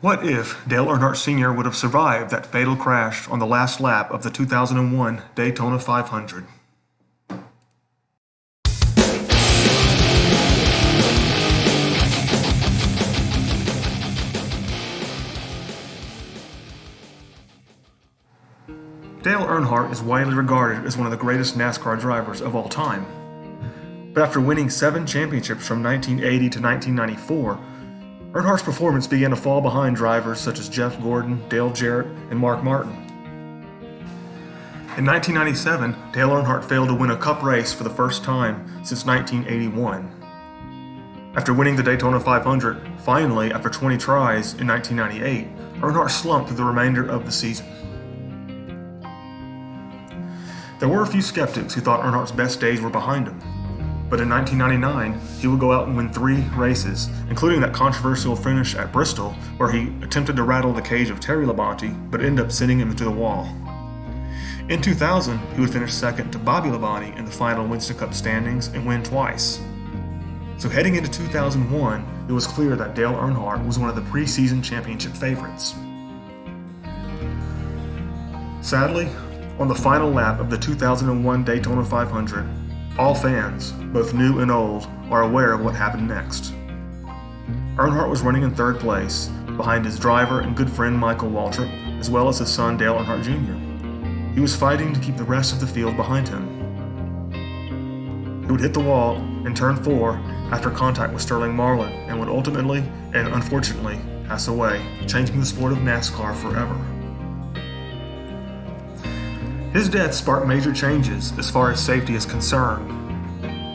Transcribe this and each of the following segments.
What if Dale Earnhardt Sr. would have survived that fatal crash on the last lap of the 2001 Daytona 500? Dale Earnhardt is widely regarded as one of the greatest NASCAR drivers of all time. But after winning 7 championships from 1980 to 1994, Earnhardt's performance began to fall behind drivers such as Jeff Gordon, Dale Jarrett, and Mark Martin. In 1997, Dale Earnhardt failed to win a Cup race for the first time since 1981. After winning the Daytona 500, finally, after 20 tries in 1998, Earnhardt slumped through the remainder of the season. There were a few skeptics who thought Earnhardt's best days were behind him. But in 1999, he would go out and win 3 races, including that controversial finish at Bristol, where he attempted to rattle the cage of Terry Labonte, but ended up sending him into the wall. In 2000, he would finish second to Bobby Labonte in the final Winston Cup standings and win twice. So heading into 2001, it was clear that Dale Earnhardt was one of the preseason championship favorites. Sadly, on the final lap of the 2001 Daytona 500, all fans, both new and old, are aware of what happened next. Earnhardt was running in 3rd place, behind his driver and good friend Michael Waltrip, as well as his son Dale Earnhardt Jr. He was fighting to keep the rest of the field behind him. He would hit the wall in turn 4 after contact with Sterling Marlin and would ultimately, and unfortunately, pass away, changing the sport of NASCAR forever. His death sparked major changes as far as safety is concerned.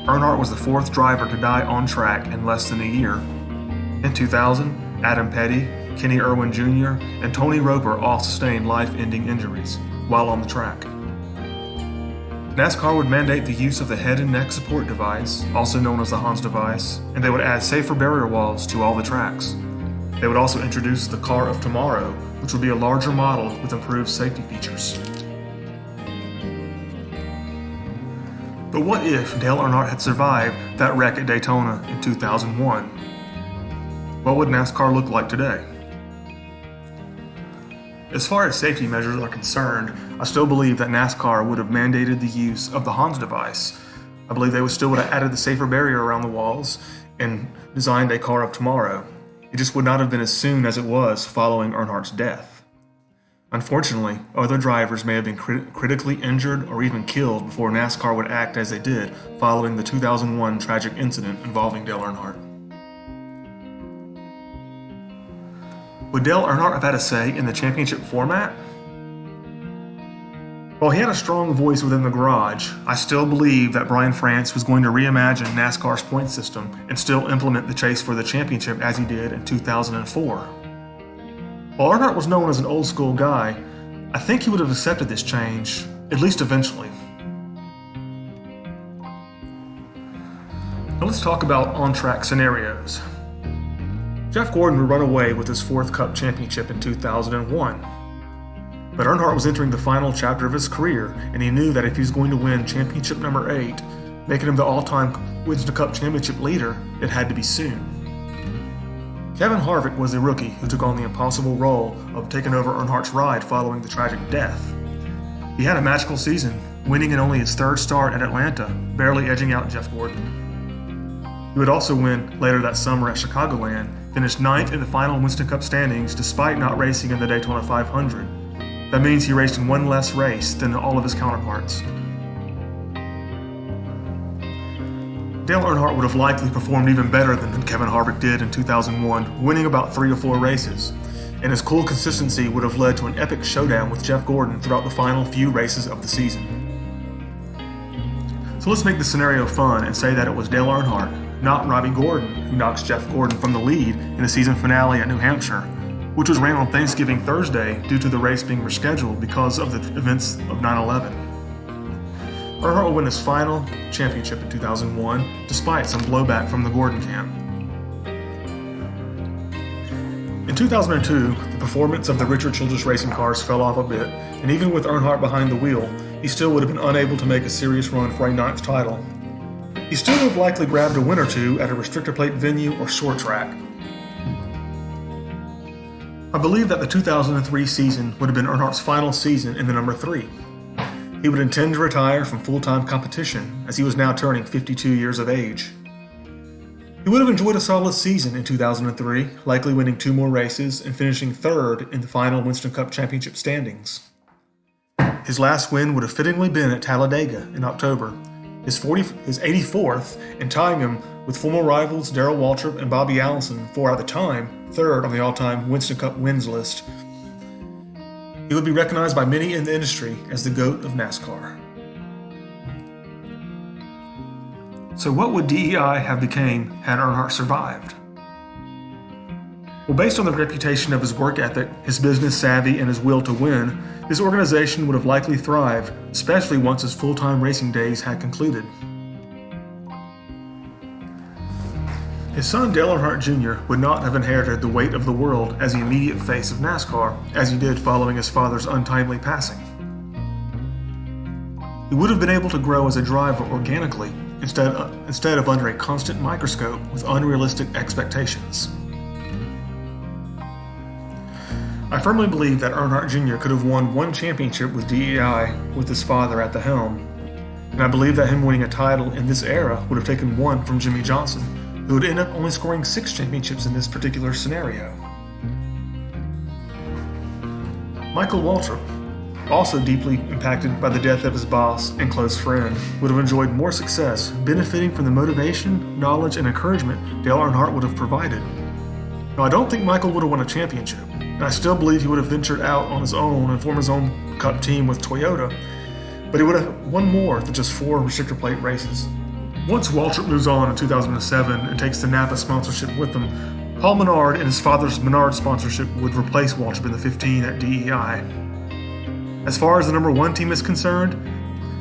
Earnhardt was the 4th driver to die on track in less than a year. In 2000, Adam Petty, Kenny Irwin Jr., and Tony Roper all sustained life-ending injuries while on the track. NASCAR would mandate the use of the head and neck support device, also known as the Hans device, and they would add safer barrier walls to all the tracks. They would also introduce the Car of Tomorrow, which would be a larger model with improved safety features. But what if Dale Earnhardt had survived that wreck at Daytona in 2001? What would NASCAR look like today? As far as safety measures are concerned, I still believe that NASCAR would have mandated the use of the Hans device. I believe they still would have added the safer barrier around the walls and designed a Car of Tomorrow. It just would not have been as soon as it was following Earnhardt's death. Unfortunately, other drivers may have been critically injured or even killed before NASCAR would act as they did following the 2001 tragic incident involving Dale Earnhardt. Would Dale Earnhardt have had a say in the championship format? While he had a strong voice within the garage, I still believe that Brian France was going to reimagine NASCAR's point system and still implement the chase for the championship as he did in 2004. While Earnhardt was known as an old-school guy, I think he would have accepted this change, at least eventually. Now let's talk about on-track scenarios. Jeff Gordon would run away with his 4th Cup championship in 2001. But Earnhardt was entering the final chapter of his career, and he knew that if he was going to win championship number 8, making him the all-time Winston Cup championship leader, it had to be soon. Kevin Harvick was the rookie who took on the impossible role of taking over Earnhardt's ride following the tragic death. He had a magical season, winning in only his 3rd start at Atlanta, barely edging out Jeff Gordon. He would also win later that summer at Chicagoland, finished 9th in the final Winston Cup standings despite not racing in the Daytona 500. That means he raced in 1 less race than all of his counterparts. Dale Earnhardt would have likely performed even better than Kevin Harvick did in 2001, winning about 3 or 4 races, and his cool consistency would have led to an epic showdown with Jeff Gordon throughout the final few races of the season. So let's make the scenario fun and say that it was Dale Earnhardt, not Robbie Gordon, who knocks Jeff Gordon from the lead in the season finale at New Hampshire, which was ran on Thanksgiving Thursday due to the race being rescheduled because of the events of 9/11. Earnhardt would win his final championship in 2001, despite some blowback from the Gordon camp. In 2002, the performance of the Richard Childress racing cars fell off a bit, and even with Earnhardt behind the wheel, he still would have been unable to make a serious run for a 9th title. He still would have likely grabbed a win or two at a restrictor plate venue or short track. I believe that the 2003 season would have been Earnhardt's final season in the number 3. He would intend to retire from full-time competition as he was now turning 52 years of age. He would have enjoyed a solid season in 2003, likely winning 2 more races and finishing 3rd in the final Winston Cup Championship standings. His last win would have fittingly been at Talladega in October, his 84th, and tying him with former rivals Darrell Waltrip and Bobby Allison for, at the time, 3rd on the all-time Winston Cup wins list. He would be recognized by many in the industry as the GOAT of NASCAR. So what would DEI have become had Earnhardt survived? Well, based on the reputation of his work ethic, his business savvy, and his will to win, his organization would have likely thrived, especially once his full-time racing days had concluded. His son Dale Earnhardt Jr. would not have inherited the weight of the world as the immediate face of NASCAR, as he did following his father's untimely passing. He would have been able to grow as a driver organically, instead of under a constant microscope with unrealistic expectations. I firmly believe that Earnhardt Jr. could have won 1 championship with DEI with his father at the helm, and I believe that him winning a title in this era would have taken 1 from Jimmy Johnson, who would end up only scoring 6 championships in this particular scenario. Michael Waltrip, also deeply impacted by the death of his boss and close friend, would have enjoyed more success, benefiting from the motivation, knowledge, and encouragement Dale Earnhardt would have provided. Now, I don't think Michael would have won a championship, and I still believe he would have ventured out on his own and formed his own Cup team with Toyota, but he would have won more than just 4 restrictor plate races. Once Waltrip moves on in 2007 and takes the Napa sponsorship with him, Paul Menard and his father's Menard sponsorship would replace Waltrip in the 15 at DEI. As far as the number 1 team is concerned,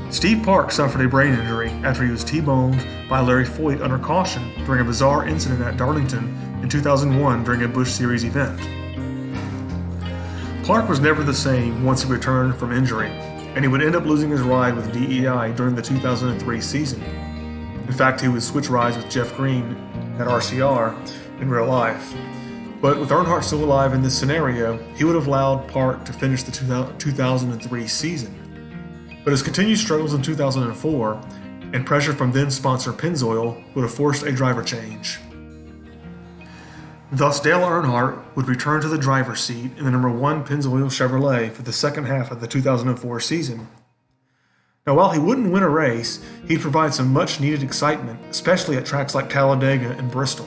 Steve Park suffered a brain injury after he was T-boned by Larry Foyt under caution during a bizarre incident at Darlington in 2001 during a Busch Series event. Clark was never the same once he returned from injury, and he would end up losing his ride with DEI during the 2003 season. In fact, he would switch rides with Jeff Green at RCR in real life. But with Earnhardt still alive in this scenario, he would have allowed Park to finish the 2003 season. But his continued struggles in 2004 and pressure from then-sponsor Pennzoil would have forced a driver change. Thus, Dale Earnhardt would return to the driver's seat in the number 1 Pennzoil Chevrolet for the second half of the 2004 season. Now, while he wouldn't win a race, he'd provide some much-needed excitement, especially at tracks like Talladega and Bristol.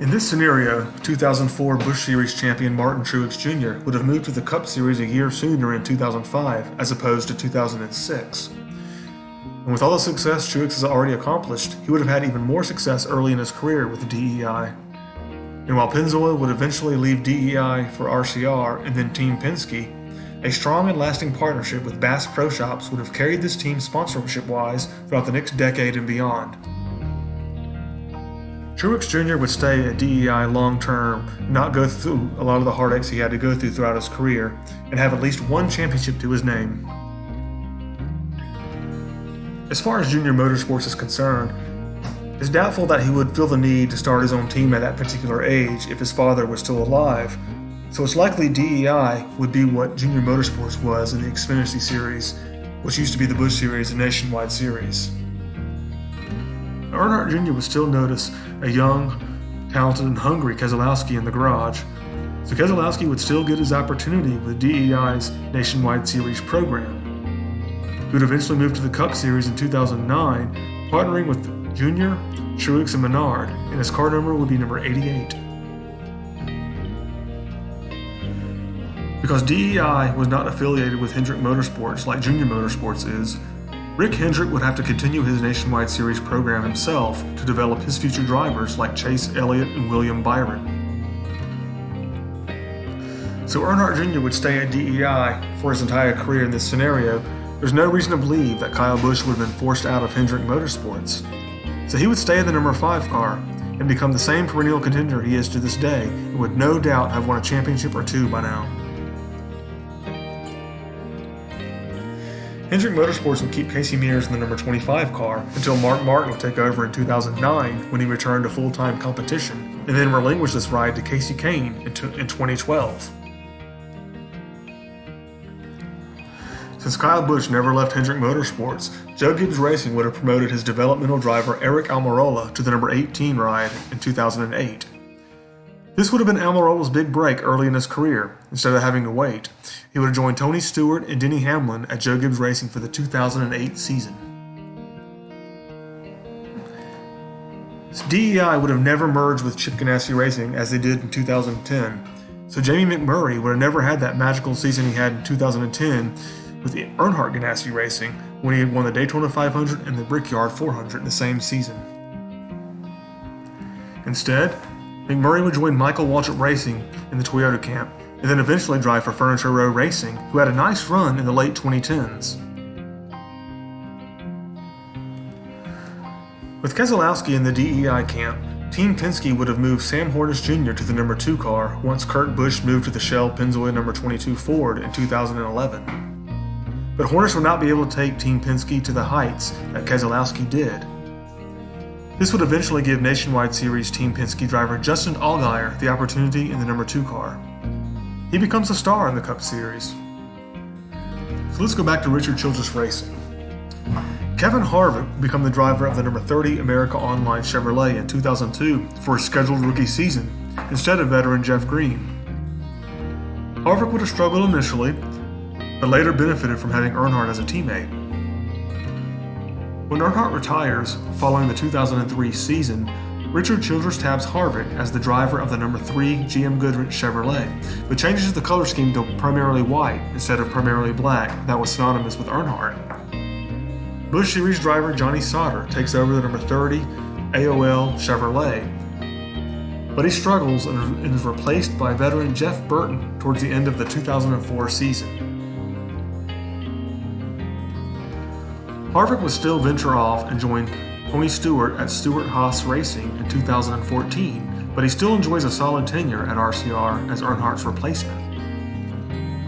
In this scenario, 2004 Busch Series champion Martin Truex Jr. would have moved to the Cup Series a year sooner in 2005 as opposed to 2006. And with all the success Truex has already accomplished, he would have had even more success early in his career with DEI. And while Pennzoil would eventually leave DEI for RCR and then Team Penske, a strong and lasting partnership with Bass Pro Shops would have carried this team sponsorship-wise throughout the next decade and beyond. Truex Jr. would stay at DEI long-term and not go through a lot of the heartaches he had to go through throughout his career, and have at least 1 championship to his name. As far as Junior Motorsports is concerned, it's doubtful that he would feel the need to start his own team at that particular age if his father was still alive, so it's likely DEI would be what Junior Motorsports was in the Xfinity Series, which used to be the Busch Series and Nationwide Series. Earnhardt Jr. would still notice a young, talented, and hungry Keselowski in the garage, so Keselowski would still get his opportunity with DEI's Nationwide Series program. He would eventually move to the Cup Series in 2009, partnering with Jr., Truex, and Menard, and his car number would be number 88. Because DEI was not affiliated with Hendrick Motorsports like Junior Motorsports is, Rick Hendrick would have to continue his Nationwide Series program himself to develop his future drivers like Chase Elliott and William Byron. So Earnhardt Jr. would stay at DEI for his entire career in this scenario. There's no reason to believe that Kyle Busch would have been forced out of Hendrick Motorsports. So he would stay in the number 5 car and become the same perennial contender he is to this day, and would no doubt have won a championship or 2 by now. Hendrick Motorsports would keep Casey Mears in the number 25 car until Mark Martin would take over in 2009 when he returned to full-time competition, and then relinquish this ride to Casey Kane in 2012. Since Kyle Busch never left Hendrick Motorsports, Joe Gibbs Racing would have promoted his developmental driver Eric Almirola to the number 18 ride in 2008. This would have been Almirola's big break early in his career. Instead of having to wait, he would have joined Tony Stewart and Denny Hamlin at Joe Gibbs Racing for the 2008 season. DEI would have never merged with Chip Ganassi Racing as they did in 2010, so Jamie McMurray would have never had that magical season he had in 2010 with the Earnhardt Ganassi Racing when he had won the Daytona 500 and the Brickyard 400 in the same season. Instead, McMurray would join Michael Waltrip Racing in the Toyota camp, and then eventually drive for Furniture Row Racing, who had a nice run in the late 2010s. With Keselowski in the DEI camp, Team Penske would have moved Sam Hornish Jr. to the number 2 car once Kurt Busch moved to the Shell Pennzoil number 22 Ford in 2011. But Hornish would not be able to take Team Penske to the heights that Keselowski did. This would eventually give Nationwide Series Team Penske driver Justin Allgaier the opportunity in the number 2 car. He becomes a star in the Cup Series. So let's go back to Richard Childress Racing. Kevin Harvick would become the driver of the number 30 America Online Chevrolet in 2002 for his scheduled rookie season, instead of veteran Jeff Green. Harvick would have struggled initially, but later benefited from having Earnhardt as a teammate. When Earnhardt retires following the 2003 season, Richard Childress tabs Harvick as the driver of the number 3 GM Goodrich Chevrolet, but changes the color scheme to primarily white instead of primarily black that was synonymous with Earnhardt. Busch Series driver Johnny Sauter takes over the number 30 AOL Chevrolet, but he struggles and is replaced by veteran Jeff Burton towards the end of the 2004 season. Harvick would still venture off and join Tony Stewart at Stewart-Haas Racing in 2014, but he still enjoys a solid tenure at RCR as Earnhardt's replacement.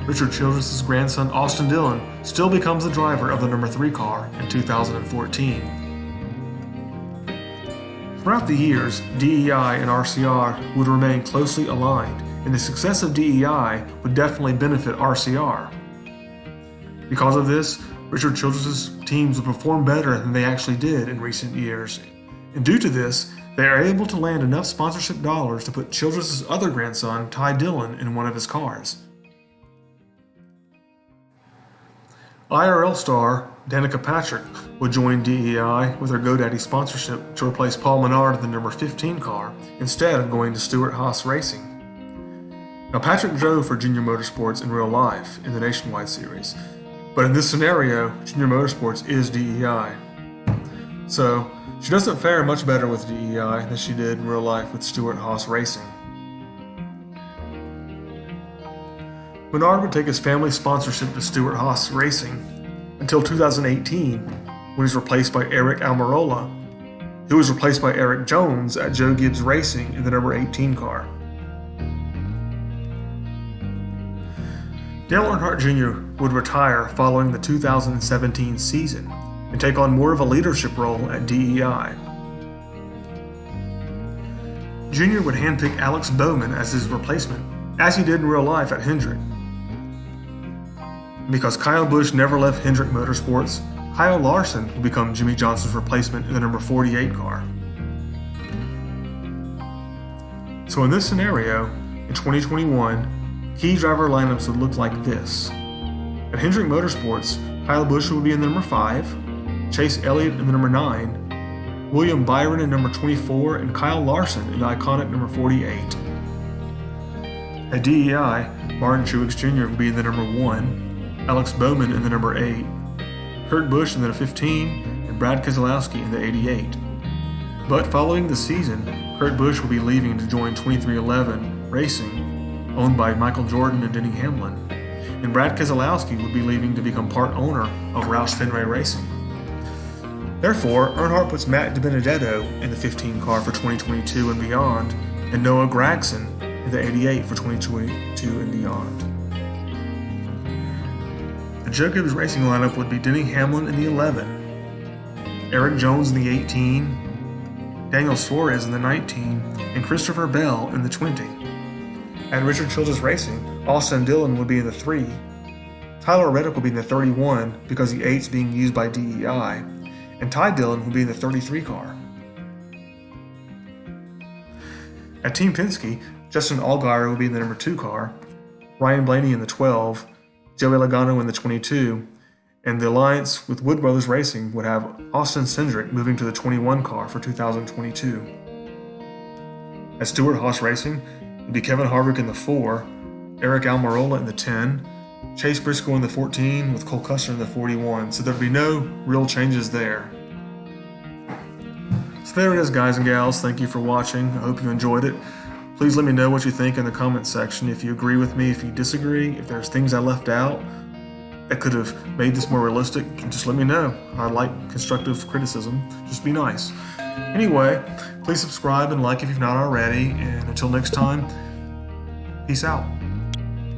Richard Childress' grandson Austin Dillon still becomes the driver of the number 3 car in 2014. Throughout the years, DEI and RCR would remain closely aligned, and the success of DEI would definitely benefit RCR. Because of this, Richard Childress' teams would perform better than they actually did in recent years. And due to this, they are able to land enough sponsorship dollars to put Childress' other grandson, Ty Dillon, in one of his cars. IRL star Danica Patrick would join DEI with her GoDaddy sponsorship to replace Paul Menard in the number 15 car instead of going to Stewart-Haas Racing. Now, Patrick drove for Junior Motorsports in real life in the Nationwide Series, but in this scenario, Junior Motorsports is DEI. So, she doesn't fare much better with DEI than she did in real life with Stewart-Haas Racing. Menard would take his family sponsorship to Stewart-Haas Racing until 2018, when he was replaced by Eric Almirola, who was replaced by Eric Jones at Joe Gibbs Racing in the number 18 car. Dale Earnhardt Jr. would retire following the 2017 season and take on more of a leadership role at DEI. Jr. would handpick Alex Bowman as his replacement, as he did in real life at Hendrick. Because Kyle Busch never left Hendrick Motorsports, Kyle Larson will become Jimmy Johnson's replacement in the number 48 car. So in this scenario, in 2021, key driver lineups would look like this. At Hendrick Motorsports, Kyle Busch would be in the number 5, Chase Elliott in the number 9, William Byron in number 24, and Kyle Larson in the iconic number 48. At DEI, Martin Truex Jr. would be in the number 1, Alex Bowman in the number 8, Kurt Busch in the 15, and Brad Keselowski in the 88. But following the season, Kurt Busch will be leaving to join 2311 Racing, owned by Michael Jordan and Denny Hamlin, and Brad Keselowski would be leaving to become part owner of Roush Fenway Racing. Therefore, Earnhardt puts Matt DiBenedetto in the 15 car for 2022 and beyond, and Noah Gragson in the 88 for 2022 and beyond. The Joe Gibbs Racing lineup would be Denny Hamlin in the 11, Eric Jones in the 18, Daniel Suarez in the 19, and Christopher Bell in the 20. At Richard Childress Racing, Austin Dillon would be in the 3, Tyler Reddick would be in the 31 because the 8's being used by DEI, and Ty Dillon would be in the 33 car. At Team Penske, Justin Allgaier would be in the number 2 car, Ryan Blaney in the 12, Joey Logano in the 22, and the alliance with Wood Brothers Racing would have Austin Cindric moving to the 21 car for 2022. At Stewart-Haas Racing, it would be Kevin Harvick in the 4, Eric Almirola in the 10, Chase Briscoe in the 14, with Cole Custer in the 41, so there'd be no real changes there. So there it is, guys and gals. Thank you for watching. I hope you enjoyed it. Please let me know what you think in the comments section. If you agree with me, if you disagree, if there's things I left out that could have made this more realistic, just let me know. I like constructive criticism. Just be nice. Anyway, please subscribe and like if you've not already. And until next time, peace out.